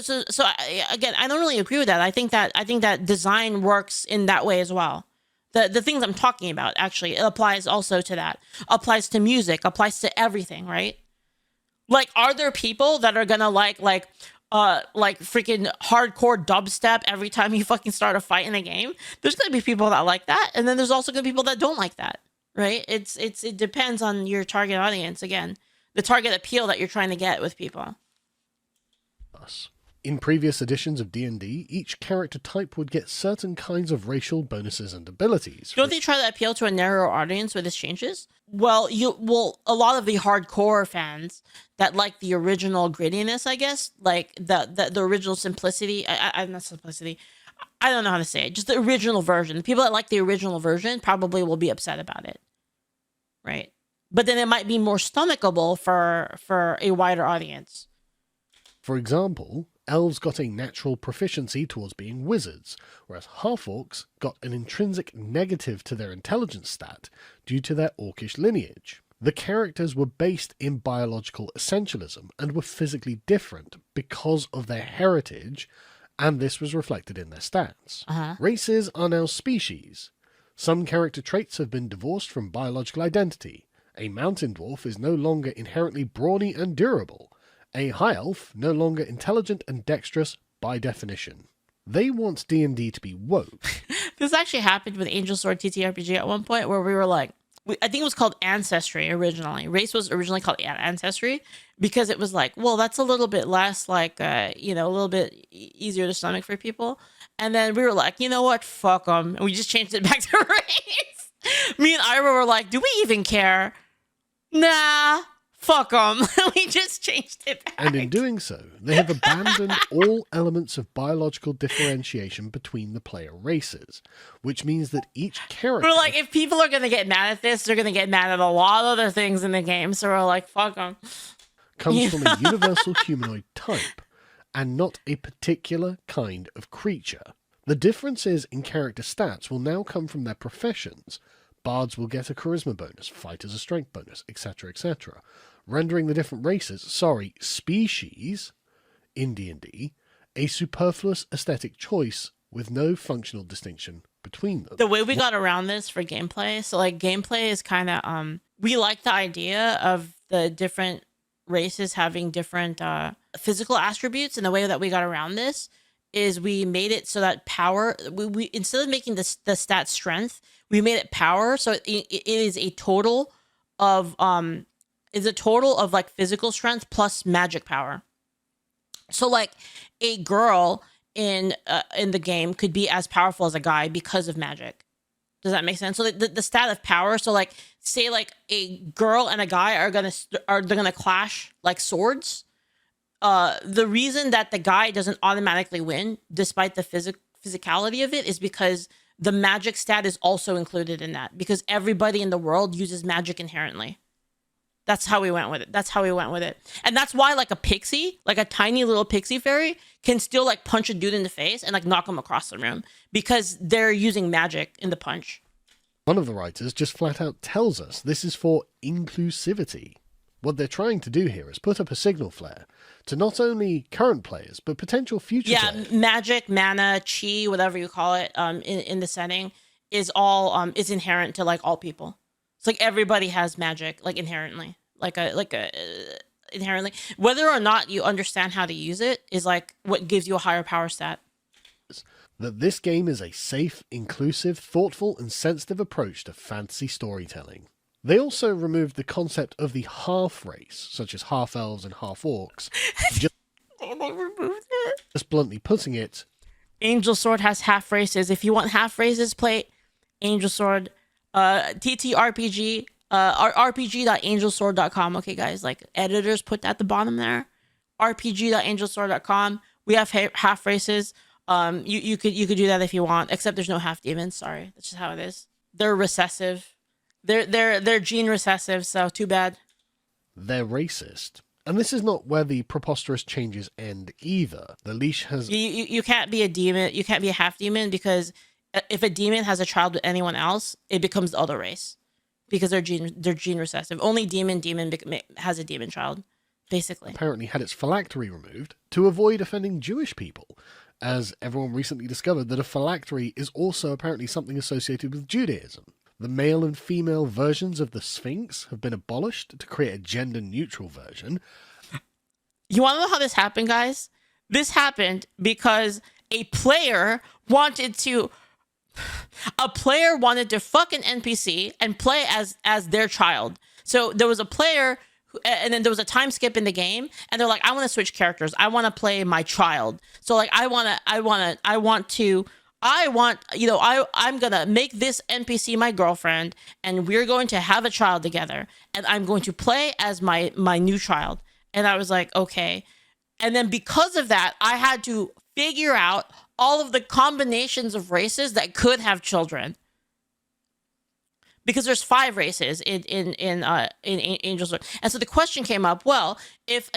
again, I don't really agree with that. I think that design works in that way as well. The things I'm talking about, actually, it applies also to that. Applies to music, applies to everything, right? Like, are there people that are gonna like freaking hardcore dubstep every time you fucking start a fight in a game? There's gonna be people that like that, and then there's also gonna be people that don't like that, right? It depends on your target audience. Again, the target appeal that you're trying to get with people. In previous editions of D&D, each character type would get certain kinds of racial bonuses and abilities. Don't they try to appeal to a narrower audience with this changes? Well, a lot of the hardcore fans that like the original grittiness, I guess, like the original simplicity, not simplicity, I don't know how to say it, just the original version. The people that like the original version probably will be upset about it, right? But then it might be more stomachable for a wider audience. For example, elves got a natural proficiency towards being wizards, whereas half-orcs got an intrinsic negative to their intelligence stat due to their orcish lineage. The characters were based in biological essentialism and were physically different because of their heritage, and this was reflected in their stats. Races are now species. Some character traits have been divorced from biological identity. A mountain dwarf is no longer inherently brawny and durable. A high elf, no longer intelligent and dexterous by definition. They want D&D to be woke. This actually happened with Angel Sword TTRPG at one point, where we were like, I think it was called Ancestry originally. Race was originally called Ancestry because it was like, well, that's a little bit less like, a little bit easier to stomach for people. And then we were like, you know what? Fuck them. And we just changed it back to race. Me and Ira were like, do we even care? Nah. Fuck them. We just changed it back. And in doing so, they have abandoned all elements of biological differentiation between the player races, which means that each character... We're like, if people are going to get mad at this, they're going to get mad at a lot of other things in the game. So we're like, fuck them. Comes from a universal humanoid type, and not a particular kind of creature. The differences in character stats will now come from their professions. Bards will get a charisma bonus, fighters a strength bonus, etc., etc., rendering the different species in D&D a superfluous aesthetic choice with no functional distinction between them. The way we got around this for gameplay, so like gameplay is kind of we like the idea of the different races having different physical attributes, and the way that we got around this is we made it so that power, we instead of making the stat strength, we made it power, so it is a total of like physical strength plus magic power. So like a girl in the game could be as powerful as a guy because of magic. Does that make sense? So the stat of power, so like say like a girl and a guy are gonna clash like swords. The reason that the guy doesn't automatically win despite the physicality of it is because the magic stat is also included in that, because everybody in the world uses magic inherently. That's how we went with it. And that's why like a pixie, like a tiny little pixie fairy, can still like punch a dude in the face and like knock him across the room because they're using magic in the punch. One of the writers just flat out tells us this is for inclusivity. What they're trying to do here is put up a signal flare to not only current players, but potential future players. Magic, mana, chi, whatever you call it, in the setting is all is inherent to like all people. It's like everybody has magic, like inherently, inherently. Whether or not you understand how to use it is like what gives you a higher power stat. That this game is a safe, inclusive, thoughtful, and sensitive approach to fantasy storytelling. They also removed the concept of the half race, such as half elves and half orcs. They removed it. Just bluntly putting it, Angel Sword has half races. If you want half races, play Angel Sword. TTRPG, rpg.angelsword.com. Okay, guys, like editors put that at the bottom there. rpg.angelsword.com. We have half races. You could do that if you want, except there's no half demons. Sorry, that's just how it is. They're recessive. They're gene recessive, so too bad. They're racist. And this is not where the preposterous changes end either. The leash has... You can't be a demon. You can't be a half demon, because if a demon has a child with anyone else, it becomes the other race, because they're gene recessive. Only demon has a demon child, basically. Apparently had its phylactery removed to avoid offending Jewish people, as everyone recently discovered that a phylactery is also apparently something associated with Judaism. The male and female versions of the Sphinx have been abolished to create a gender-neutral version. You want to know how this happened, guys? This happened because a player wanted to fuck an NPC and play as their child. So there was a player and then there was a time skip in the game, and they're like, I want to switch characters. I want to play my child. So like I'm gonna make this NPC my girlfriend, and we're going to have a child together, and I'm going to play as my new child. And I was like, okay. And then because of that, I had to figure out all of the combinations of races that could have children, because there's 5 races in Angel Sword. And so the question came up, well, if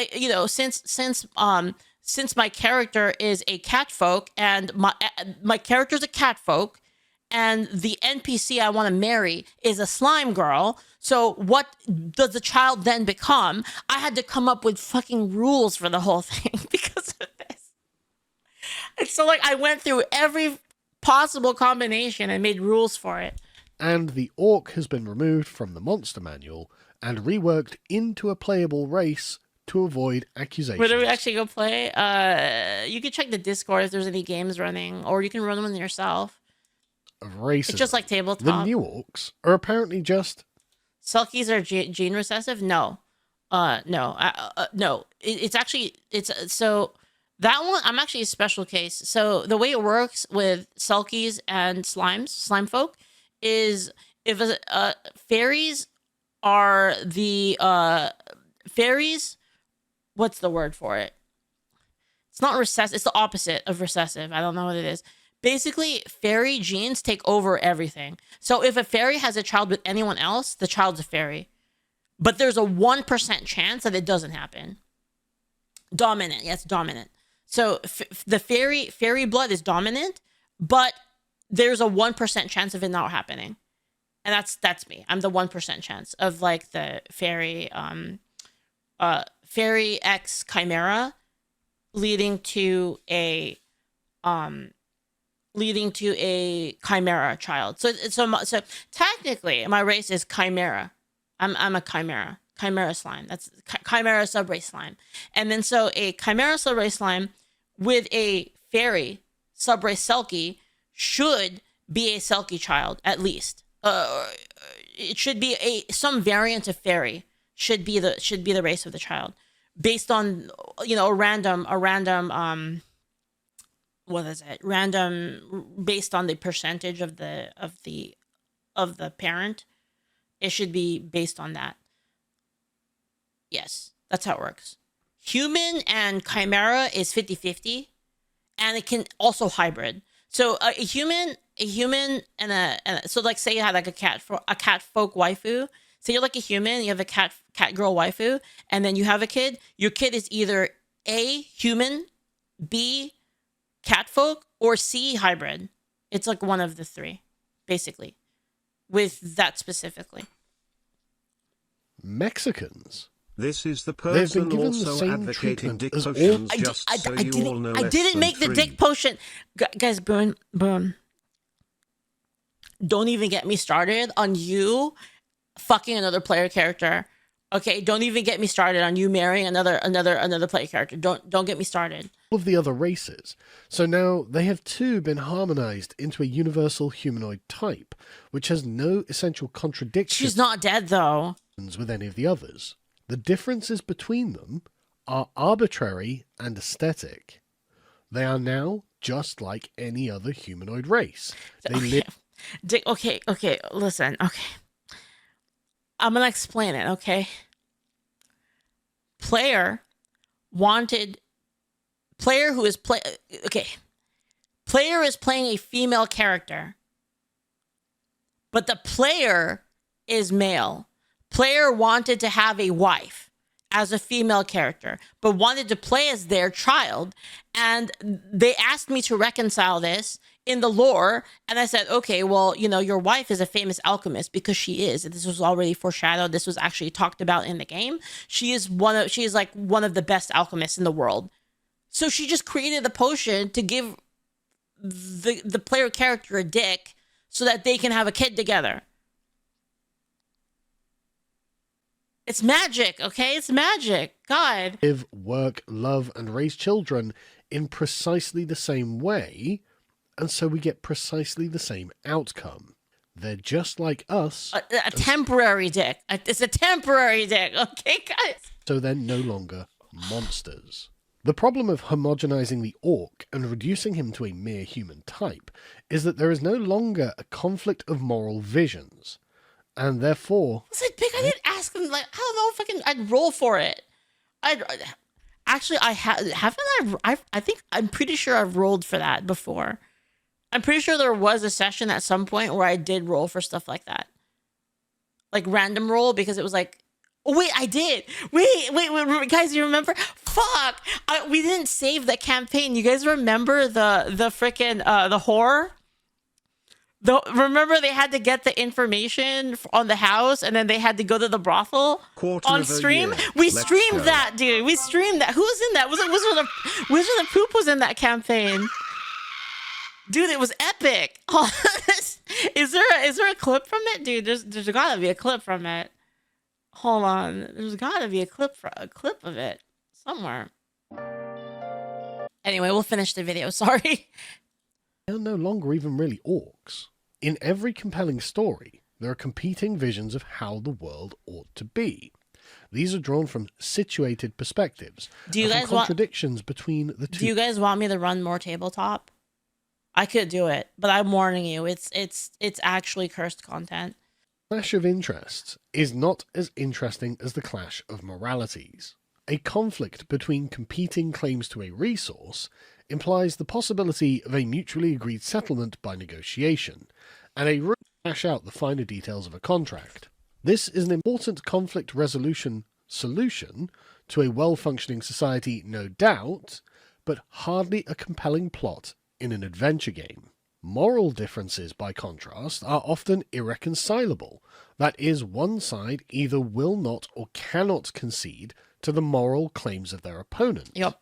since my character is a catfolk, and my character's a catfolk, and the NPC I want to marry is a slime girl, so what does the child then become? I had to come up with fucking rules for the whole thing because of this. And so like I went through every possible combination and made rules for it. And the orc has been removed from the monster manual and reworked into a playable race to avoid accusations. Where do we actually go play? You can check the Discord if there's any games running, or you can run them yourself. Racism. It's just like tabletop. The new orcs are apparently just... Selkies are gene recessive? No. No. So that one, I'm actually a special case. So the way it works with Selkies and slime folk, is if fairies are the fairies, what's the word for it? It's not recessive. It's the opposite of recessive. I don't know what it is. Basically, fairy genes take over everything. So if a fairy has a child with anyone else, the child's a fairy. But there's a 1% chance that it doesn't happen. Dominant. Yes, dominant. So the fairy blood is dominant, but there's a 1% chance of it not happening. And that's me. I'm the 1% chance of like the fairy X chimera leading to a chimera child. So technically my race is chimera. I'm a chimera slime. That's chimera subrace slime. And then so a chimera subrace slime with a fairy subrace selkie should be a selkie child, at least. It should be some variant of fairy should be the race of the child, based on a random based on the percentage of the parent. It should be based on that. Yes, that's how it works. Human and chimera is 50-50, and it can also hybrid. So a human and so like say you had like a cat folk waifu. So you're like a human, you have a cat girl waifu, and then you have a kid. Your kid is either A, human, B, cat folk, or C, hybrid. It's like one of the 3, basically, with that specifically. Mexicans This is the They've been person given the also same advocating treatment dick as all- potions, just so you all know I less didn't than make the 3. dick potion. Guys, Boone. Don't even get me started on you fucking another player character. Okay, don't even get me started on you marrying another player character. Don't get me started. All of the other races. So now they have too been harmonized into a universal humanoid type, which has no essential contradictions She's not dead though. with any of the others. The differences between them are arbitrary and aesthetic. They are now just like any other humanoid race. They live Okay, listen, okay. I'm gonna explain it, okay? Player is playing a female character, but the player is male. Player wanted to have a wife as a female character, but wanted to play as their child. And they asked me to reconcile this in the lore. And I said, okay, well, you know, your wife is a famous alchemist because she is. This was already foreshadowed. This was actually talked about in the game. She is one of the best alchemists in the world. So she just created a potion to give the player character a dick so that they can have a kid together. It's magic, okay? It's magic. God. Live, work, love, and raise children in precisely the same way, and so we get precisely the same outcome. They're just like us. A temporary dick. It's a temporary dick, okay, guys? So they're no longer monsters. The problem of homogenizing the orc and reducing him to a mere human type is that there is no longer a conflict of moral visions, and therefore... Listen, Big, I didn't ask him, like, I don't know if I'd roll for it. I think I'm pretty sure I've rolled for that before. I'm pretty sure there was a session at some point where I did roll for stuff like that. Like random roll, because it was like, oh wait, I did. Wait, guys, you remember? Fuck, we didn't save the campaign. You guys remember the freaking the horror? Remember they had to get the information on the house, and then they had to go to the brothel on stream. We streamed that, dude. We streamed that. Who was in that? Was it Wizard of Poop was in that campaign? Dude, it was epic. Is there a clip from it, dude? There's gotta be a clip from it. Hold on, there's gotta be a clip of it somewhere. Anyway, we'll finish the video. Sorry. They're no longer even really orcs. In every compelling story, there are competing visions of how the world ought to be. These are drawn from situated perspectives. Do you guys contradictions between the two? Do you guys want me to run more tabletop? I could do it, but I'm warning you, it's actually cursed content. Clash of interests is not as interesting as the clash of moralities. A conflict between competing claims to a resource implies the possibility of a mutually agreed settlement by negotiation, and a room to hash out the finer details of a contract. This is an important conflict resolution solution to a well-functioning society, no doubt, but hardly a compelling plot in an adventure game. Moral differences, by contrast, are often irreconcilable. That is, one side either will not or cannot concede to the moral claims of their opponent. Yep.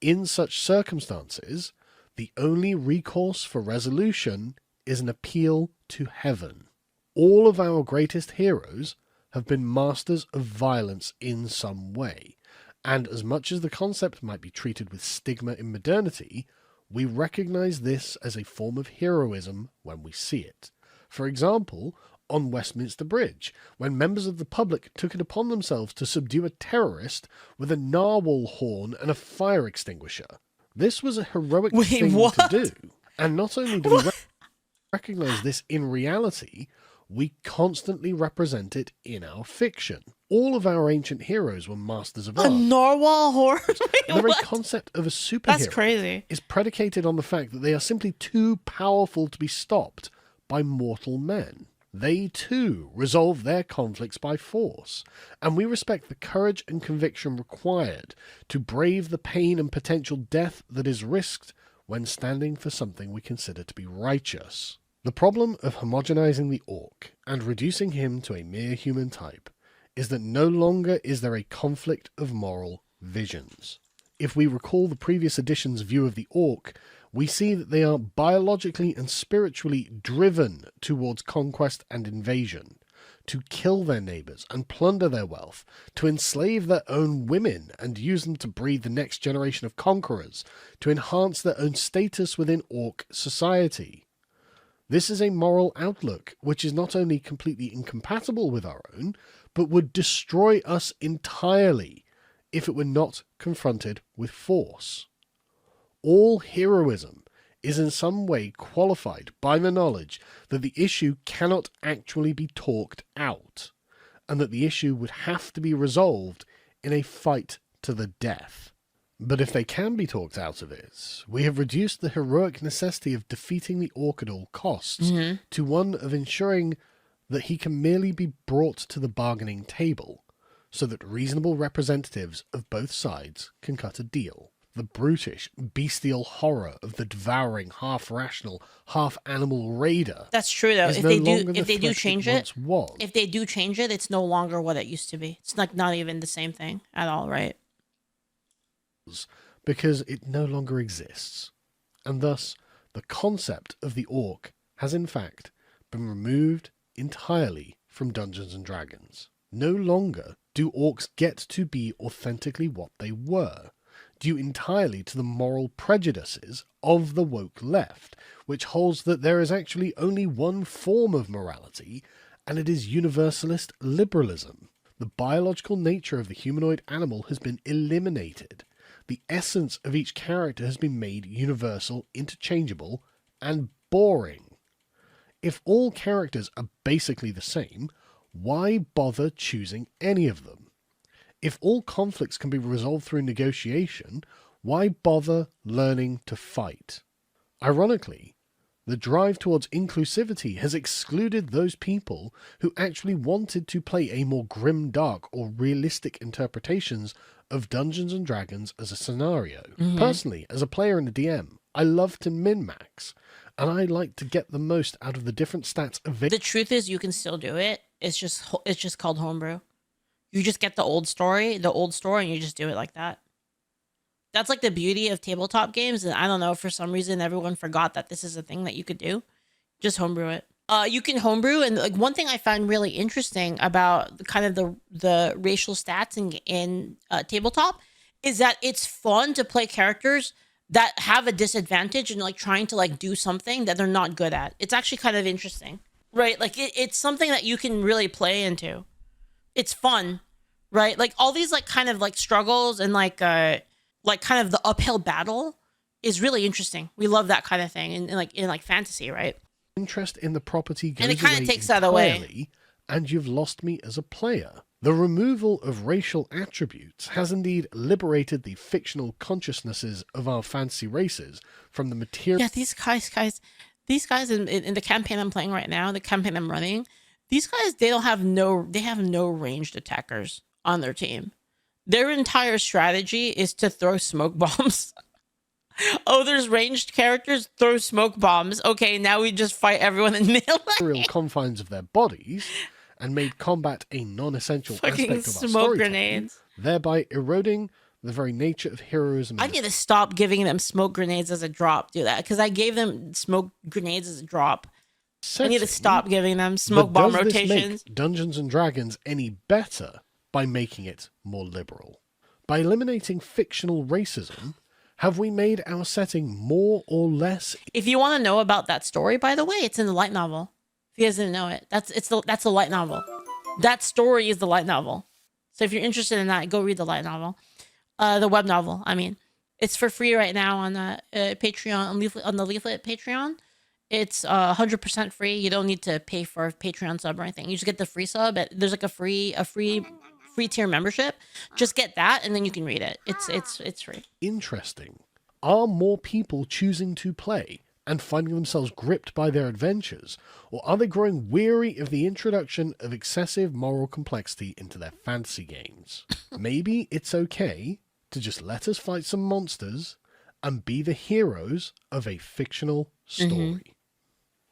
In such circumstances, the only recourse for resolution is an appeal to heaven. All of our greatest heroes have been masters of violence in some way, and as much as the concept might be treated with stigma in modernity, we recognize this as a form of heroism when we see it. For example, on Westminster Bridge, when members of the public took it upon themselves to subdue a terrorist with a narwhal horn and a fire extinguisher. This was a heroic thing to do. And not only do we recognize this in reality, we constantly represent it in our fiction. All of our ancient heroes were masters of art. A narwhal horn? The very concept of a superhero is predicated on the fact that they are simply too powerful to be stopped by mortal men. They too resolve their conflicts by force, and we respect the courage and conviction required to brave the pain and potential death that is risked when standing for something we consider to be righteous. The problem of homogenizing the orc and reducing him to a mere human type is that no longer is there a conflict of moral visions. If we recall the previous edition's view of the orc, we see that they are biologically and spiritually driven towards conquest and invasion, to kill their neighbours and plunder their wealth, to enslave their own women and use them to breed the next generation of conquerors, to enhance their own status within orc society. This is a moral outlook which is not only completely incompatible with our own, but would destroy us entirely if it were not confronted with force. All heroism is in some way qualified by the knowledge that the issue cannot actually be talked out, and that the issue would have to be resolved in a fight to the death. But if they can be talked out of it, we have reduced the heroic necessity of defeating the orc at all costs to one of ensuring that he can merely be brought to the bargaining table, so that reasonable representatives of both sides can cut a deal. The brutish, bestial horror of the devouring, half-rational, half-animal raider. That's true, though. If they do change it, it's no longer what it used to be. It's like not even the same thing at all, right? Because it no longer exists, and thus the concept of the orc has in fact been removed entirely from Dungeons and Dragons. No longer do orcs get to be authentically what they were, due entirely to the moral prejudices of the woke left, which holds that there is actually only one form of morality, and it is universalist liberalism. The biological nature of the humanoid animal has been eliminated. The essence of each character has been made universal, interchangeable, and boring. If all characters are basically the same, why bother choosing any of them? If all conflicts can be resolved through negotiation, why bother learning to fight? Ironically, the drive towards inclusivity has excluded those people who actually wanted to play a more grim-dark or realistic interpretations of Dungeons and Dragons as a scenario. Personally, as a player and a DM, I love to min-max, and I like to get the most out of the different stats available. The truth is, you can still do it. It's just called homebrew. You just get the old story, and you just do it like that. That's like the beauty of tabletop games, and I don't know, for some reason everyone forgot that this is a thing that you could do. Just homebrew it. You can homebrew, and like one thing I find really interesting about kind of the racial stats in tabletop is that it's fun to play characters that have a disadvantage and like trying to like do something that they're not good at. It's actually kind of interesting, right? Like it's something that you can really play into. It's fun, right? Like all these like kind of like struggles and like kind of the uphill battle is really interesting. We love that kind of thing in like fantasy, right? Interest in the property goes and it kind of takes that away, away, and you've lost me as a player. The removal of racial attributes has indeed liberated the fictional consciousnesses of our fantasy races from the material. Yeah, these guys in the campaign I'm playing right now, the campaign I'm running, these guys, they have no ranged attackers on their team. Their entire strategy is to throw smoke bombs. Oh, there's ranged characters, throw smoke bombs. Okay, now we just fight everyone in melee. Confines of their bodies and made combat a non-essential aspect of our smoke storytelling, grenades, thereby eroding the very nature of heroism. I need to stop giving them smoke grenades as a drop. Do that, because I gave them smoke grenades as a drop. I need to stop giving them smoke bomb rotations. Make Dungeons and Dragons any better by making it more liberal? By eliminating fictional racism, have we made our setting more or less? If you want to know about that story, by the way, it's in the light novel. If you guys didn't know it, that's a light novel. That story is the light novel. So if you're interested in that, go read the light novel, the web novel. I mean, it's for free right now on Patreon, on the Leaflit Patreon. It's 100% free. You don't need to pay for a Patreon sub or anything. You just get the free sub. There's like a free tier membership. Just get that, and then you can read it. It's free. Interesting. Are more people choosing to play and finding themselves gripped by their adventures, or are they growing weary of the introduction of excessive moral complexity into their fantasy games? Maybe it's okay to just let us fight some monsters and be the heroes of a fictional story.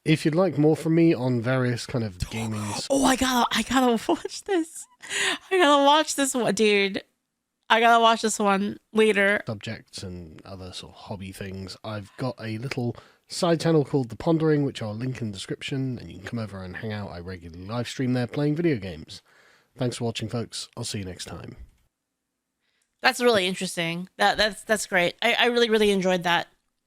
If you'd like more from me on various kind of gaming... Oh, I gotta watch this. I gotta watch this one, dude. I gotta watch this one later. Subjects and other sort of hobby things. I've got a little side channel called The Pondering, which I'll link in the description, and you can come over and hang out. I regularly live stream there playing video games. Thanks for watching, folks. I'll see you next time. That's really interesting. That's great. I really, really enjoyed that.